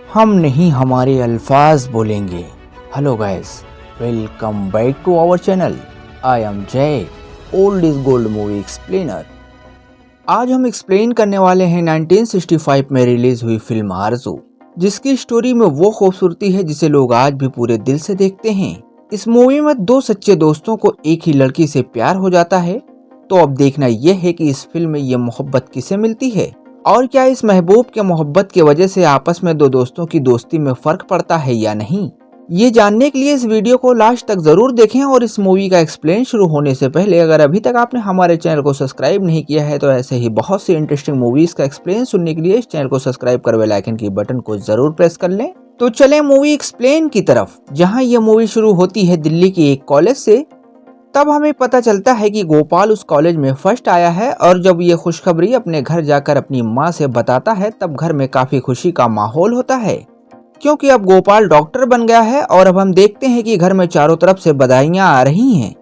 हम नहीं हमारे अल्फाज बोलेंगे। Hello guys, welcome back to our channel. I am Jay, old is gold movie explainer. आज हम एक्सप्लेन करने वाले हैं 1965 में रिलीज हुई फिल्म आरज़ू, जिसकी स्टोरी में वो खूबसूरती है जिसे लोग आज भी पूरे दिल से देखते हैं। इस मूवी में दो सच्चे दोस्तों को एक ही लड़की से प्यार हो जाता है। तो अब देखना यह है कि इस फिल्म में ये मोहब्बत किसे मिलती है और क्या इस महबूब के मोहब्बत की वजह से आपस में दो दोस्तों की दोस्ती में फर्क पड़ता है या नहीं। ये जानने के लिए इस वीडियो को लास्ट तक जरूर देखें। और इस मूवी का एक्सप्लेन शुरू होने से पहले अगर अभी तक आपने हमारे चैनल को सब्सक्राइब नहीं किया है तो ऐसे ही बहुत सी इंटरेस्टिंग मूवीज का एक्सप्लेन सुनने के लिए इस चैनल को सब्सक्राइब कर बेल आइकन की बटन को जरूर प्रेस कर लें। तो चले मूवी एक्सप्लेन की तरफ, जहाँ ये मूवी शुरू होती है दिल्ली के एक कॉलेज से। तब हमें पता चलता है कि गोपाल उस कॉलेज में फर्स्ट आया है और जब ये खुशखबरी अपने घर जाकर अपनी माँ से बताता है तब घर में काफी खुशी का माहौल होता है, क्योंकि अब गोपाल डॉक्टर बन गया है। और अब हम देखते हैं कि घर में चारों तरफ से बधाइयां आ रही हैं।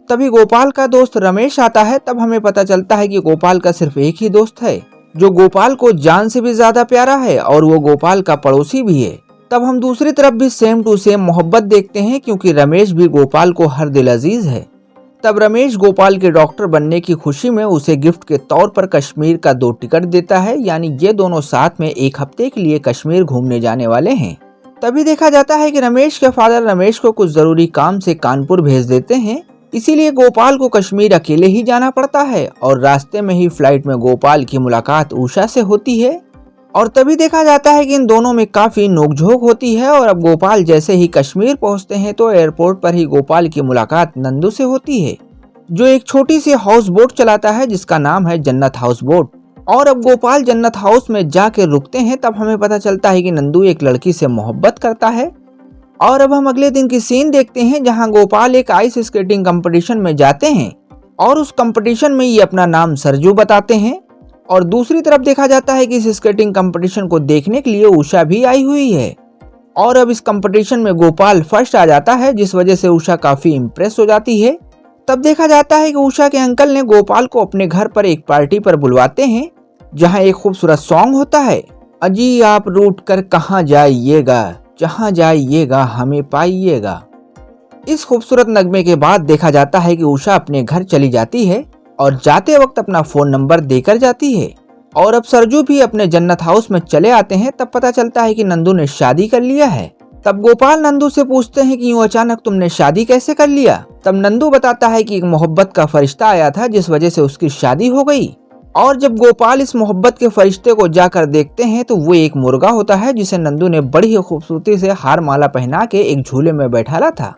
तभी गोपाल का दोस्त रमेश आता है। तब हमें पता चलता है कि गोपाल का सिर्फ एक ही दोस्त है जो गोपाल को जान से भी ज्यादा प्यारा है और वो गोपाल का पड़ोसी भी है। तब हम दूसरी तरफ भी सेम टू सेम मोहब्बत देखते हैं, क्योंकि रमेश भी गोपाल को हर दिल अजीज है। तब रमेश गोपाल के डॉक्टर बनने की खुशी में उसे गिफ्ट के तौर पर कश्मीर का 2 टिकट देता है, यानी ये दोनों साथ में 1 हफ्ते के लिए कश्मीर घूमने जाने वाले हैं। तभी देखा जाता है कि रमेश के फादर रमेश को कुछ जरूरी काम से कानपुर भेज देते हैं, इसीलिए गोपाल को कश्मीर अकेले ही जाना पड़ता है। और रास्ते में ही फ्लाइट में गोपाल की मुलाकात उषा से होती है। और तभी देखा जाता है कि इन दोनों में काफी नोकझोंक होती है। और अब गोपाल जैसे ही कश्मीर पहुंचते हैं तो एयरपोर्ट पर ही गोपाल की मुलाकात नंदू से होती है, जो एक छोटी सी हाउस बोट चलाता है जिसका नाम है जन्नत हाउस बोट। और अब गोपाल जन्नत हाउस में जाके रुकते हैं। तब हमें पता चलता है कि नंदू एक लड़की से मोहब्बत करता है। और अब हम अगले दिन की सीन देखते हैं, जहां गोपाल एक आइस स्केटिंग कंपटीशन में जाते हैं और उस कंपटीशन में ये अपना नाम सरजू बताते हैं। और दूसरी तरफ देखा जाता है कि इस स्केटिंग कंपटीशन को देखने के लिए उषा भी आई हुई है। और अब इस कंपटीशन में गोपाल फर्स्ट आ जाता है, जिस वजह से उषा काफी इम्प्रेस हो जाती है। तब देखा जाता है कि उषा के अंकल ने गोपाल को अपने घर पर एक पार्टी पर बुलवाते हैं, जहां एक खूबसूरत सॉन्ग होता है, अजी आप रूट कर कहाँ जाइएगा, जहाँ जाइएगा हमें पाइएगा। इस खूबसूरत नगमे के बाद देखा जाता है कि उषा अपने घर चली जाती है और जाते वक्त अपना फोन नंबर देकर जाती है। और अब सरजू भी अपने जन्नत हाउस में चले आते हैं। तब पता चलता है कि नंदू ने शादी कर लिया है। तब गोपाल नंदू से पूछते हैं कि यूं अचानक तुमने शादी कैसे कर लिया। तब नंदू बताता है कि एक मोहब्बत का फरिश्ता आया था जिस वजह से उसकी शादी हो गई। और जब गोपाल इस मोहब्बत के फरिश्ते को जाकर देखते हैं तो वो एक मुर्गा होता है, जिसे नंदू ने बड़ी ही खूबसूरती से हार माला पहना के एक झूले में बैठाला था।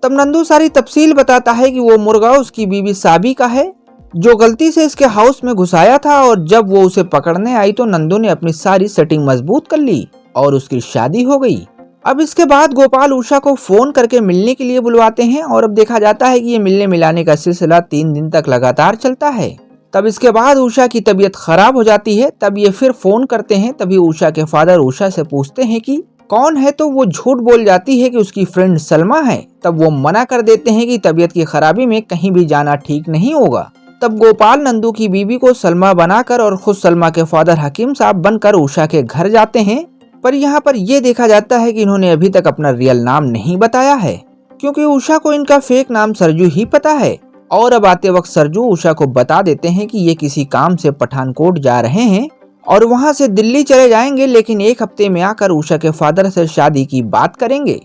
तब नंदू सारी तफसील बताता है कि वो मुर्गा उसकी बीवी साबी का है, जो गलती से इसके हाउस में घुसाया था। और जब वो उसे पकड़ने आई तो नंदू ने अपनी सारी सेटिंग मजबूत कर ली और उसकी शादी हो गई। अब इसके बाद गोपाल उषा को फोन करके मिलने के लिए बुलवाते हैं। और अब देखा जाता है कि ये मिलने मिलाने का सिलसिला 3 दिन तक लगातार चलता है। तब इसके बाद उषा की तबीयत खराब हो जाती है। तब ये फिर फोन करते हैं। तभी उषा के फादर उषा से पूछते हैं कि कौन है, तो वो झूठ बोल जाती है कि उसकी फ्रेंड सलमा है। तब वो मना कर देते हैं कि तबीयत की खराबी में कहीं भी जाना ठीक नहीं होगा। तब गोपाल नंदू की बीवी को सलमा बनाकर और खुद सलमा के फादर हकीम साहब बनकर उषा के घर जाते हैं। पर यहाँ पर यह देखा जाता है कि इन्होंने अभी तक अपना रियल नाम नहीं बताया है, क्योंकि उषा को इनका फेक नाम सरजू ही पता है। और अब आते वक्त सरजू उषा को बता देते हैं कि ये किसी काम से पठानकोट जा रहे हैं और वहाँ से दिल्ली चले जाएंगे, लेकिन 1 हफ्ते में आकर उषा के फादर से शादी की बात करेंगे।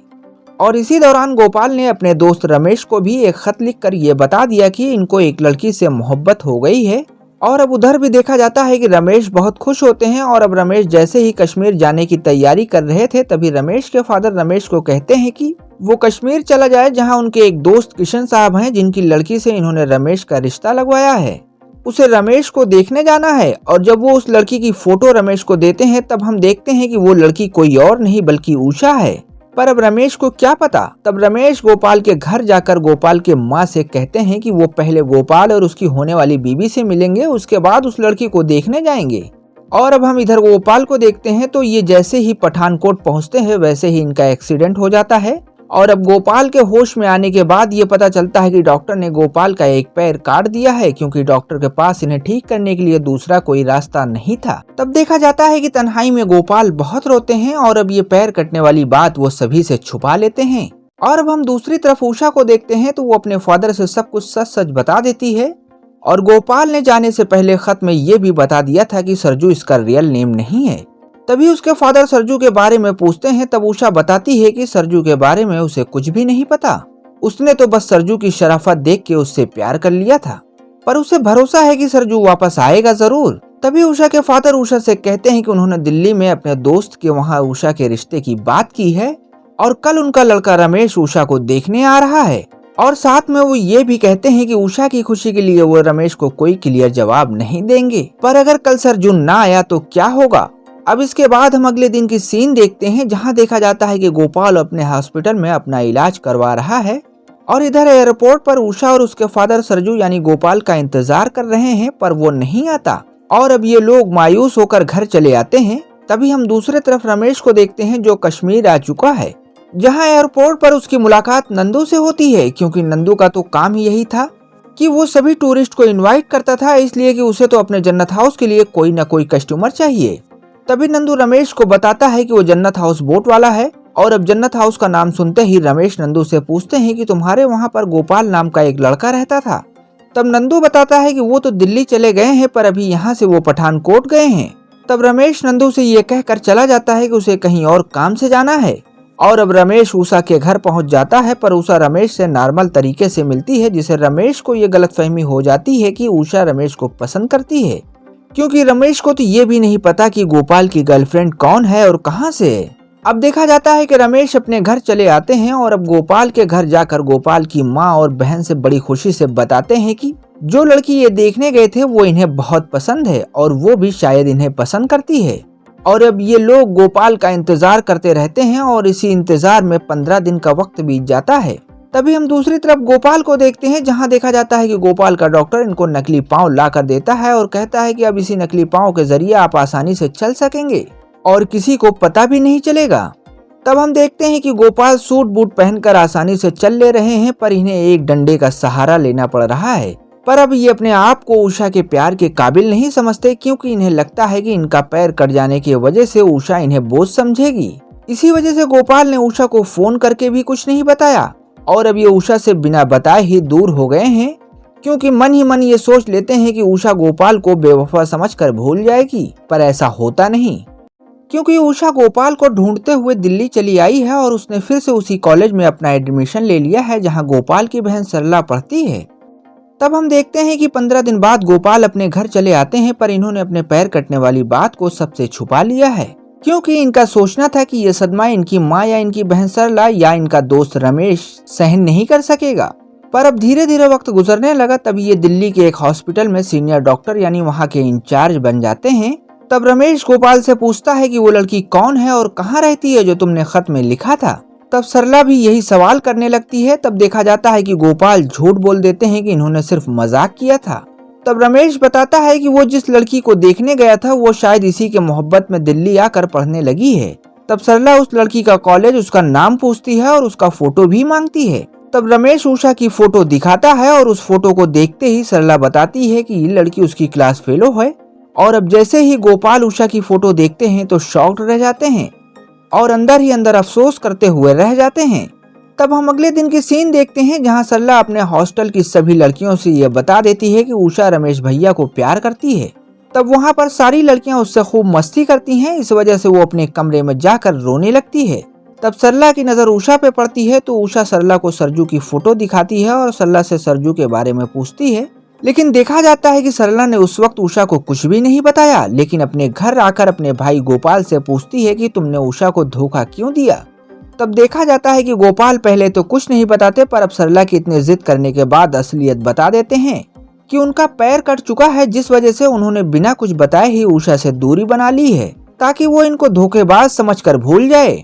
और इसी दौरान गोपाल ने अपने दोस्त रमेश को भी एक खत लिखकर ये बता दिया कि इनको एक लड़की से मोहब्बत हो गई है। और अब उधर भी देखा जाता है कि रमेश बहुत खुश होते हैं। और अब रमेश जैसे ही कश्मीर जाने की तैयारी कर रहे थे, तभी रमेश के फादर रमेश को कहते हैं कि वो कश्मीर चला जाए, जहां उनके एक दोस्त किशन साहब हैं, जिनकी लड़की से इन्होंने रमेश का रिश्ता लगवाया है। उसे रमेश को देखने जाना है। और जब वो उस लड़की की फोटो रमेश को देते हैं तब हम देखते हैं कि वो लड़की कोई और नहीं बल्कि उषा है। पर अब रमेश को क्या पता। तब रमेश गोपाल के घर जाकर गोपाल के माँ से कहते हैं कि वो पहले गोपाल और उसकी होने वाली बीवी से मिलेंगे, उसके बाद उस लड़की को देखने जाएंगे। और अब हम इधर गोपाल को देखते हैं तो ये जैसे ही पठानकोट पहुंचते हैं वैसे ही इनका एक्सीडेंट हो जाता है और अब गोपाल के होश में आने के बाद ये पता चलता है कि डॉक्टर ने गोपाल का एक पैर काट दिया है, क्योंकि डॉक्टर के पास इन्हें ठीक करने के लिए दूसरा कोई रास्ता नहीं था। तब देखा जाता है कि तन्हाई में गोपाल बहुत रोते हैं और अब ये पैर कटने वाली बात वो सभी से छुपा लेते हैं। और अब हम दूसरी तरफ उषा को देखते हैं तो वो अपने फादर से सब कुछ सच सच बता देती है और गोपाल ने जाने से पहले खत में ये भी बता दिया था कि सरजू इसका रियल नेम नहीं है। तभी उसके फादर सरजू के बारे में पूछते हैं, तब उषा बताती है कि सरजू के बारे में उसे कुछ भी नहीं पता, उसने तो बस सरजू की शराफत देख के उससे प्यार कर लिया था, पर उसे भरोसा है कि सरजू वापस आएगा जरूर। तभी उषा के फादर उषा से कहते हैं कि उन्होंने दिल्ली में अपने दोस्त के वहाँ उषा के रिश्ते की बात की है और कल उनका लड़का रमेश उषा को देखने आ रहा है, और साथ में वो ये भी कहते हैं कि उषा की खुशी के लिए वो रमेश को कोई क्लियर जवाब नहीं देंगे, पर अगर कल सरजू ना आया तो क्या होगा। अब इसके बाद हम अगले दिन की सीन देखते हैं, जहां देखा जाता है कि गोपाल अपने हॉस्पिटल में अपना इलाज करवा रहा है और इधर एयरपोर्ट पर उषा और उसके फादर सरजू यानी गोपाल का इंतजार कर रहे हैं, पर वो नहीं आता और अब ये लोग मायूस होकर घर चले आते हैं। तभी हम दूसरे तरफ रमेश को देखते हैं जो कश्मीर आ चुका है, जहां एयरपोर्ट पर उसकी मुलाकात नंदू से होती है, क्योंकि नंदू का तो काम ही यही था कि वो सभी टूरिस्ट को इनवाइट करता था, इसलिए कि उसे तो अपने जन्नत हाउस के लिए कोई न कोई कस्टमर चाहिए। तभी नंदू रमेश को बताता है कि वो जन्नत हाउस बोट वाला है और अब जन्नत हाउस का नाम सुनते ही रमेश नंदू से पूछते हैं कि तुम्हारे वहाँ पर गोपाल नाम का एक लड़का रहता था। तब नंदू बताता है कि वो तो दिल्ली चले गए हैं, पर अभी यहाँ से वो पठानकोट गए हैं। तब रमेश नंदू से ये कहकर चला जाता है कि उसे कहीं और काम से जाना है और अब रमेश उषा के घर पहुंच जाता है, पर उषा रमेश से नॉर्मल तरीके से मिलती है, जिससे रमेश को ये गलतफहमी हो जाती है कि उषा रमेश को पसंद करती है, क्योंकि रमेश को तो ये भी नहीं पता कि गोपाल की गर्लफ्रेंड कौन है और कहां से है। अब देखा जाता है कि रमेश अपने घर चले आते हैं और अब गोपाल के घर जाकर गोपाल की माँ और बहन से बड़ी खुशी से बताते हैं कि जो लड़की ये देखने गए थे वो इन्हें बहुत पसंद है और वो भी शायद इन्हें पसंद करती है। और अब ये लोग गोपाल का इंतजार करते रहते हैं और इसी इंतजार में 15 दिन का वक्त बीत जाता है। तभी हम दूसरी तरफ गोपाल को देखते हैं, जहां देखा जाता है कि गोपाल का डॉक्टर इनको नकली पाँव ला कर देता है और कहता है कि अब इसी नकली पाँव के जरिए आप आसानी से चल सकेंगे और किसी को पता भी नहीं चलेगा। तब हम देखते हैं कि गोपाल सूट बूट पहनकर आसानी से चल ले रहे हैं, पर इन्हें एक डंडे का सहारा लेना पड़ रहा है। पर अब ये अपने आप को उषा के प्यार के काबिल नहीं समझते, क्योंकि इन्हें लगता है कि इनका पैर कट जाने की वजह से उषा इन्हें बोझ समझेगी। इसी वजह से गोपाल ने उषा को फोन करके भी कुछ नहीं बताया और अब ये उषा से बिना बताए ही दूर हो गए हैं, क्योंकि मन ही मन ये सोच लेते हैं कि उषा गोपाल को बेवफा समझकर भूल जाएगी, पर ऐसा होता नहीं, क्योंकि उषा गोपाल को ढूंढते हुए दिल्ली चली आई है और उसने फिर से उसी कॉलेज में अपना एडमिशन ले लिया है जहां गोपाल की बहन सरला पढ़ती है। तब हम देखते हैं कि 15 दिन बाद गोपाल अपने घर चले आते हैं, पर इन्होंने अपने पैर कटने वाली बात को सबसे छुपा लिया है, क्योंकि इनका सोचना था कि ये सदमा इनकी माँ या इनकी बहन सरला या इनका दोस्त रमेश सहन नहीं कर सकेगा। पर अब धीरे धीरे वक्त गुजरने लगा, तभी ये दिल्ली के एक हॉस्पिटल में सीनियर डॉक्टर यानी वहाँ के इंचार्ज बन जाते हैं। तब रमेश गोपाल से पूछता है कि वो लड़की कौन है और कहाँ रहती है जो तुमने खत में लिखा था। तब सरला भी यही सवाल करने लगती है। तब देखा जाता है कि गोपाल झूठ बोल देते हैं कि इन्होंने सिर्फ मजाक किया था। तब रमेश बताता है कि वो जिस लड़की को देखने गया था वो शायद इसी के मोहब्बत में दिल्ली आकर पढ़ने लगी है। तब सरला उस लड़की का कॉलेज, उसका नाम पूछती है और उसका फोटो भी मांगती है। तब रमेश उषा की फोटो दिखाता है और उस फोटो को देखते ही सरला बताती है कि ये लड़की उसकी क्लास फेलो है। और अब जैसे ही गोपाल उषा की फोटो देखते हैं तो शॉक्ड रह जाते हैं और अंदर ही अंदर अफसोस करते हुए रह जाते हैं। तब हम अगले दिन की सीन देखते हैं, जहां सरला अपने हॉस्टल की सभी लड़कियों से यह बता देती है कि उषा रमेश भैया को प्यार करती है। तब वहां पर सारी लड़कियां उससे खूब मस्ती करती हैं, इस वजह से वो अपने कमरे में जाकर रोने लगती है। तब सरला की नजर उषा पे पड़ती है तो उषा सरला को सरजू की फोटो दिखाती है और सरला से सरजू के बारे में पूछती है, लेकिन देखा जाता है कि सरला ने उस वक्त उषा को कुछ भी नहीं बताया, लेकिन अपने घर आकर अपने भाई गोपाल से पूछती है कि तुमने उषा को धोखा क्यों दिया। तब देखा जाता है कि गोपाल पहले तो कुछ नहीं बताते, पर अब सरला की इतनी जिद करने के बाद असलियत बता देते हैं कि उनका पैर कट चुका है, जिस वजह से उन्होंने बिना कुछ बताए ही उषा से दूरी बना ली है ताकि वो इनको धोखेबाज समझकर भूल जाए।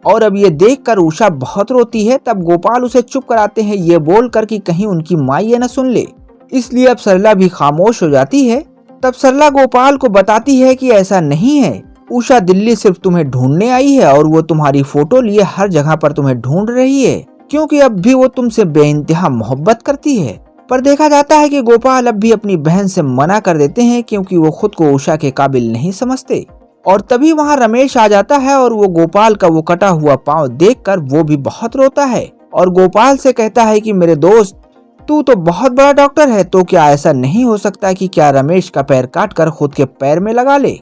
और अब ये देखकर उषा बहुत रोती है। तब गोपाल उसे चुप कराते हैं, ये बोलकर कि कहीं उनकी माँ ये न सुन ले, इसलिए अब सरला भी खामोश हो जाती है। तब सरला गोपाल को बताती है कि ऐसा नहीं है, उषा दिल्ली सिर्फ तुम्हें ढूंढने आई है और वो तुम्हारी फोटो लिए हर जगह पर तुम्हें ढूंढ रही है, क्योंकि अब भी वो तुमसे बेइंतहा मोहब्बत करती है। पर देखा जाता है कि गोपाल अब भी अपनी बहन से मना कर देते हैं, क्योंकि वो खुद को उषा के काबिल नहीं समझते। और तभी वहाँ रमेश आ जाता है और वो गोपाल का वो कटा हुआ पाँव देखकर वो भी बहुत रोता है और गोपाल से कहता है कि मेरे दोस्त, तू तो बहुत बड़ा डॉक्टर है, तो क्या ऐसा नहीं हो सकता कि क्या रमेश का पैर काट कर खुद के पैर में लगा ले।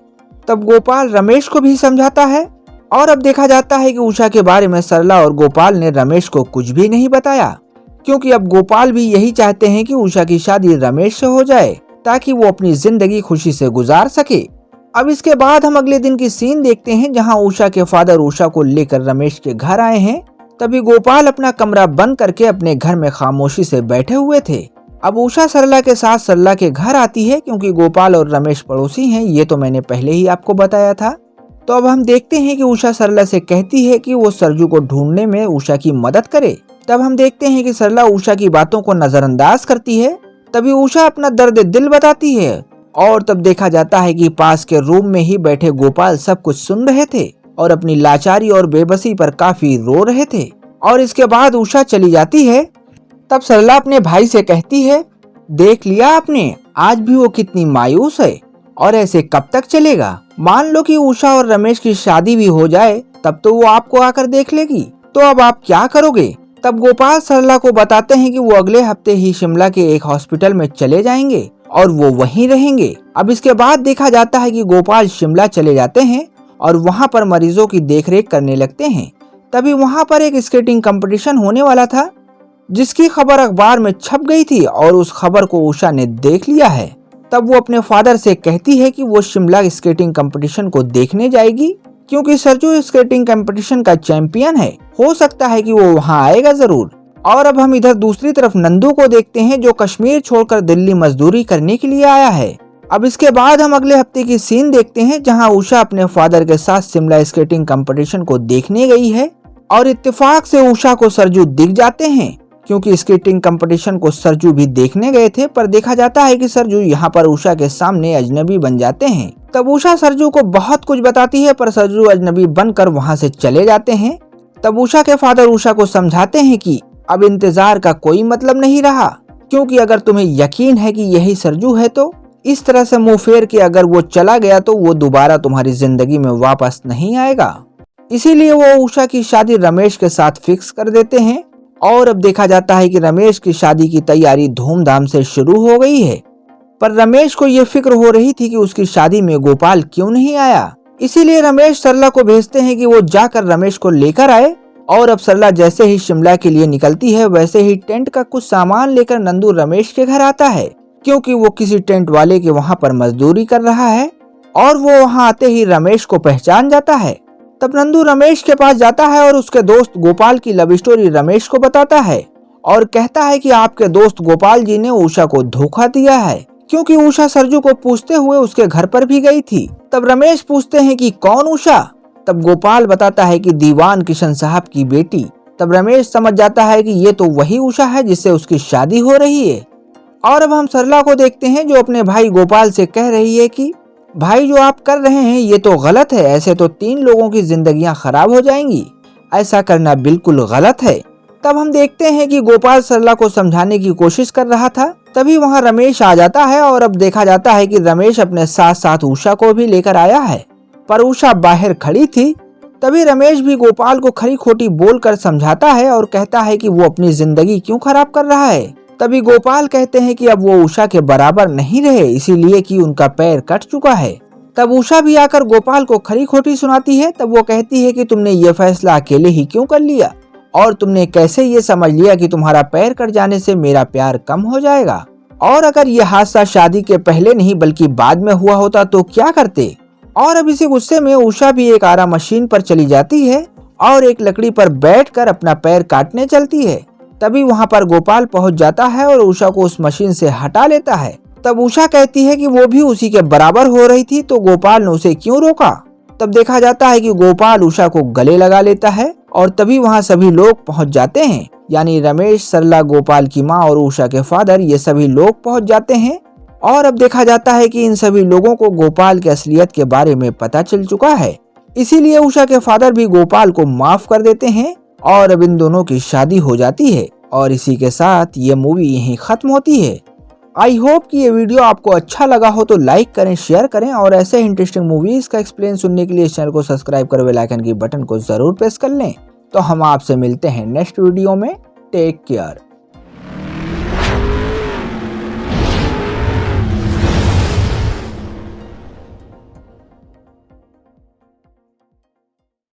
तब गोपाल रमेश को भी समझाता है। और अब देखा जाता है कि उषा के बारे में सरला और गोपाल ने रमेश को कुछ भी नहीं बताया, क्योंकि अब गोपाल भी यही चाहते हैं कि उषा की शादी रमेश से हो जाए ताकि वो अपनी जिंदगी खुशी से गुजार सके। अब इसके बाद हम अगले दिन की सीन देखते हैं, जहां उषा के फादर उषा को लेकर रमेश के घर आए हैं। तभी गोपाल अपना कमरा बंद करके अपने घर में खामोशी से बैठे हुए थे। अब उषा सरला के साथ सरला के घर आती है, क्योंकि गोपाल और रमेश पड़ोसी हैं, ये तो मैंने पहले ही आपको बताया था। तो अब हम देखते हैं कि उषा सरला से कहती है कि वो सरजू को ढूंढने में उषा की मदद करे। तब हम देखते हैं कि सरला उषा की बातों को नजरअंदाज करती है। तभी उषा अपना दर्द दिल बताती है और तब देखा जाता है कि पास के रूम में ही बैठे गोपाल सब कुछ सुन रहे थे और अपनी लाचारी और बेबसी पर काफी रो रहे थे। और इसके बाद उषा चली जाती है। तब सरला अपने भाई से कहती है, देख लिया आपने, आज भी वो कितनी मायूस है और ऐसे कब तक चलेगा। मान लो कि उषा और रमेश की शादी भी हो जाए, तब तो वो आपको आकर देख लेगी, तो अब आप क्या करोगे। तब गोपाल सरला को बताते हैं कि वो अगले हफ्ते ही शिमला के एक हॉस्पिटल में चले जाएंगे और वो वहीं रहेंगे। अब इसके बाद देखा जाता है कि गोपाल शिमला चले जाते हैं और वहाँ पर मरीजों की देखरेख करने लगते हैं। तभी वहाँ पर एक स्केटिंग कंपटीशन होने वाला था, जिसकी खबर अखबार में छप गई थी और उस खबर को उषा ने देख लिया है। तब वो अपने फादर से कहती है कि वो शिमला स्केटिंग कंपटीशन को देखने जाएगी, क्योंकि सरजू स्केटिंग कंपटीशन का चैंपियन है, हो सकता है कि वो वहाँ आएगा जरूर। और अब हम इधर दूसरी तरफ नंदू को देखते हैं, जो कश्मीर छोड़कर दिल्ली मजदूरी करने के लिए आया है। अब इसके बाद हम अगले हफ्ते की सीन देखते हैं, जहां उषा अपने फादर के साथ शिमला स्केटिंग कंपटीशन को देखने गई है और इत्तेफाक से उषा को सरजू दिख जाते हैं, क्योंकि स्केटिंग कंपटीशन को सरजू भी देखने गए थे। पर देखा जाता है कि सरजू यहाँ पर उषा के सामने अजनबी बन जाते हैं। तब उषा सरजू को बहुत कुछ बताती है, पर सरजू अजनबी बनकर वहाँ से चले जाते हैं। तब उषा के फादर उषा को समझाते हैं कि अब इंतजार का कोई मतलब नहीं रहा, क्योंकि अगर तुम्हें यकीन है कि यही सरजू है, तो इस तरह से मुंह फेर के अगर वो चला गया तो वो दोबारा तुम्हारी जिंदगी में वापस नहीं आएगा। इसीलिए वो उषा की शादी रमेश के साथ फिक्स कर देते हैं। और अब देखा जाता है कि रमेश की शादी की तैयारी धूमधाम से शुरू हो गई है। पर रमेश को ये फिक्र हो रही थी कि उसकी शादी में गोपाल क्यों नहीं आया। इसीलिए रमेश सरला को भेजते हैं कि वो जाकर रमेश को लेकर आए। और अब सरला जैसे ही शिमला के लिए निकलती है, वैसे ही टेंट का कुछ सामान लेकर नंदू रमेश के घर आता है, क्योंकि वो किसी टेंट वाले के वहाँ पर मजदूरी कर रहा है। और वो वहाँ आते ही रमेश को पहचान जाता है। तब नंदू रमेश के पास जाता है और उसके दोस्त गोपाल की लव स्टोरी रमेश को बताता है और कहता है कि आपके दोस्त गोपाल जी ने उषा को धोखा दिया है, क्योंकि उषा सरजू को पूछते हुए उसके घर पर भी गई थी। तब रमेश पूछते हैं कि कौन उषा। तब गोपाल बताता है कि दीवान किशन साहब की बेटी। तब रमेश समझ जाता है कि ये तो वही उषा है जिससे उसकी शादी हो रही है। और अब हम सरला को देखते हैं, जो अपने भाई गोपाल से कह रही है कि भाई, जो आप कर रहे हैं ये तो गलत है, ऐसे तो 3 लोगों की जिंदगियां खराब हो जाएंगी, ऐसा करना बिल्कुल गलत है। तब हम देखते हैं कि गोपाल सरला को समझाने की कोशिश कर रहा था। तभी वहां रमेश आ जाता है और अब देखा जाता है कि रमेश अपने साथ साथ उषा को भी लेकर आया है, पर उषा बाहर खड़ी थी। तभी रमेश भी गोपाल को खरी खोटी बोलकर समझाता है और कहता है कि वो अपनी जिंदगी क्यों खराब कर रहा है। तभी गोपाल कहते हैं कि अब वो उषा के बराबर नहीं रहे, इसीलिए कि उनका पैर कट चुका है। तब उषा भी आकर गोपाल को खरी खोटी सुनाती है। तब वो कहती है कि तुमने ये फैसला अकेले ही क्यों कर लिया और तुमने कैसे ये समझ लिया कि तुम्हारा पैर कट जाने से मेरा प्यार कम हो जाएगा। और अगर ये हादसा शादी के पहले नहीं बल्कि बाद में हुआ होता तो क्या करते। और अब इसी गुस्से में उषा भी एक आरा मशीन पर चली जाती है और एक लकड़ी पर बैठकर अपना पैर काटने चलती है। तभी वहां पर गोपाल पहुंच जाता है और उषा को उस मशीन से हटा लेता है। तब उषा कहती है कि वो भी उसी के बराबर हो रही थी, तो गोपाल ने उसे क्यों रोका। तब देखा जाता है कि गोपाल उषा को गले लगा लेता है और तभी वहां सभी लोग पहुंच जाते हैं, यानी रमेश, सरला, गोपाल की माँ और उषा के फादर, ये सभी लोग पहुंच जाते हैं। और अब देखा जाता है कि इन सभी लोगों को गोपाल की असलियत के बारे में पता चल चुका है। इसीलिए उषा के फादर भी गोपाल को माफ कर देते हैं और अब इन दोनों की शादी हो जाती है और इसी के साथ ये मूवी यहीं खत्म होती है। आई होप कि ये वीडियो आपको अच्छा लगा हो तो लाइक करें, शेयर करें और ऐसे इंटरेस्टिंग मूवीज का एक्सप्लेन सुनने के लिए इस चैनल को सब्सक्राइब कर बेल आइकन की बटन को जरूर प्रेस कर लें। तो हम आपसे मिलते हैं नेक्स्ट वीडियो में। Take care.